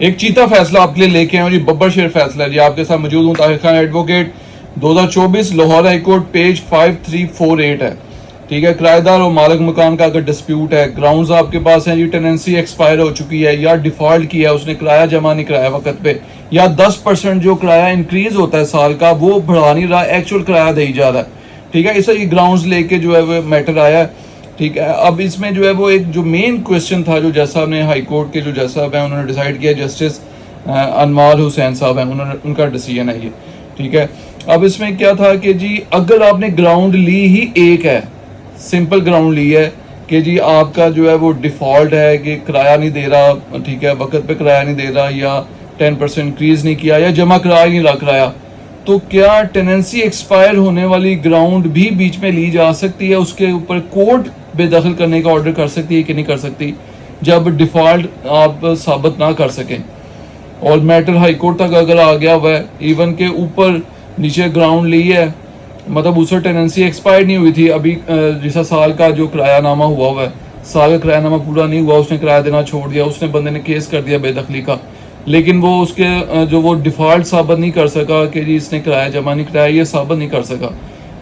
ایک چیتا فیصلہ آپ کے لیے لے کے آئے ہیں جی، ببر شیر فیصلہ جی، آپ کے ساتھ موجود ہوں Tahir Khan advocate, 2024 Lahore high court, page 5348 ہے، ٹھیک ہے۔ کرایہ دار اور مالک مکان کا اگر ڈسپیوٹ ہے، گراؤنڈز آپ کے پاس ہیں جی، ٹیننسی ایکسپائر ہو چکی ہے یا ڈیفالٹ کیا ہے، اس نے کرایہ جمع نہیں کرایا وقت پہ، یا 10% جو کرایہ انکریز ہوتا ہے سال کا وہ بڑھا نہیں رہا، ایکچوئل کرایہ دے ہی جا رہا ہے، ٹھیک ہے۔ اس سے یہ گراؤنڈز لے کے جو ہے وہ میٹر آیا ہے، ٹھیک ہے۔ اب اس میں جو ہے وہ ایک جو مین کویسچن تھا جو جج صاحب نے ہائی کورٹ کے جو جج صاحب ہیں انہوں نے ڈیسائیڈ کیا، جسٹس انوار حسین صاحب ہیں، ان کا ڈیسیژن ہے یہ، ٹھیک ہے۔ اب اس میں کیا تھا کہ جی اگر آپ نے گراؤنڈ لی ہی ایک ہے، سمپل گراؤنڈ لی ہے کہ جی آپ کا جو ہے وہ ڈیفالٹ ہے کہ کرایہ نہیں دے رہا، ٹھیک ہے، وقت پہ کرایہ نہیں دے رہا، یا 10% انکریز نہیں کیا، یا جمع کرا ہی نہیں رہا کرایہ، تو کیا ٹیننسی ایکسپائر ہونے والی گراؤنڈ بھی بیچ میں لی جا سکتی ہے؟ اس کے اوپر کورٹ بے دخل کرنے کا آرڈر کر سکتی ہے کہ نہیں کر سکتی جب ڈیفالٹ آپ ثابت نہ کر سکیں؟ اور میٹر ہائی کورٹ تک اگر آ گیا ہوا ہے، ایون کہ اوپر نیچے گراؤنڈ لی ہے، مطلب اس سے ٹیننسی ایکسپائر نہیں ہوئی تھی، ابھی جیسا سال کا جو کرایہ نامہ ہوا ہے، سال کا کرایہ نامہ پورا نہیں ہوا، اس نے کرایہ دینا چھوڑ دیا، اس نے بندے نے کیس کر دیا بے دخلی کا، لیکن وہ اس کے جو وہ ڈیفالٹ ثابت نہیں کر سکا کہ جی اس نے کرایہ جمع نہیں کرایا، یہ ثابت نہیں کر سکا،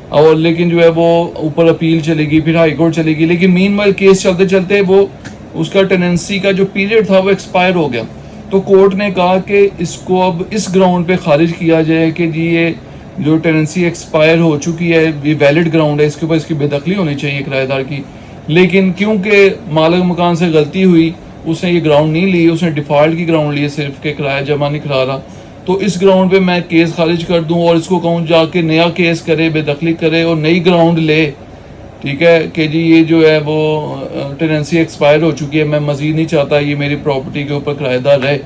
اور لیکن جو ہے وہ اوپر اپیل چلے گی، پھر ہائی کورٹ چلے گی، لیکن مین وائل کیس چلتے چلتے وہ اس کا ٹیننسی کا جو پیریڈ تھا وہ ایکسپائر ہو گیا، تو کورٹ نے کہا کہ اس کو اب اس گراؤنڈ پہ خارج کیا جائے کہ جی یہ جو ٹیننسی ایکسپائر ہو چکی ہے یہ ویلڈ گراؤنڈ ہے، اس کے اوپر اس کی بے دخلی ہونی چاہیے کرایہ دار کی، لیکن کیونکہ مالک مکان سے غلطی ہوئی، اس نے یہ گراؤنڈ نہیں لی، اس نے ڈیفالٹ کی گراؤنڈ لی صرف کہ کرایہ جمع نہیں کرا رہا، تو اس گراؤنڈ پہ میں کیس خارج کر دوں اور اس کو کہوں جا کے نیا کیس کرے، بے دخلی کرے اور نئی گراؤنڈ لے، ٹھیک ہے، کہ جی یہ جو ہے وہ ٹیننسی ایکسپائر ہو چکی ہے، میں مزید نہیں چاہتا یہ میری پراپرٹی کے اوپر کرایہ دار رہے،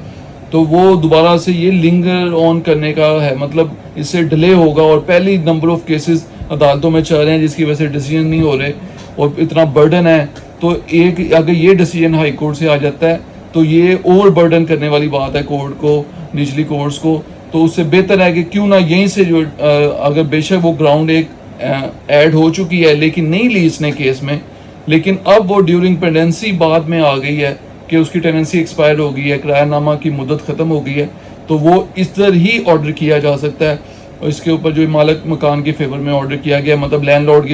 تو وہ دوبارہ سے یہ لنگر آن کرنے کا ہے، مطلب اس سے ڈیلے ہوگا، اور پہلی نمبر آف کیسز عدالتوں میں چل رہے ہیں جس کی وجہ سے ڈیسیجن نہیں ہو رہے اور اتنا برڈن ہے، تو ایک اگر یہ ڈیسیجن ہائی کورٹ سے آ جاتا ہے تو یہ اور برڈن کرنے والی بات ہے کورٹ کو، نچلی کورٹس کو، تو اس سے بہتر ہے کہ کیوں نہ یہیں سے جو اگر بے شک وہ گراؤنڈ ایک ایڈ ہو چکی ہے لیکن نہیں لی اس نے کیس میں، لیکن اب وہ ڈیورنگ پینڈنسی بعد میں آ گئی ہے کہ اس کی ٹیننسی ایکسپائر ہو گئی ہے، کرایہ نامہ کی مدت ختم ہو گئی ہے، تو وہ اس طرح ہی آرڈر کیا جا سکتا ہے، اور اس کے اوپر جو مالک مکان کے فیور میں آرڈر کیا گیا، مطلب لینڈ لارڈ کی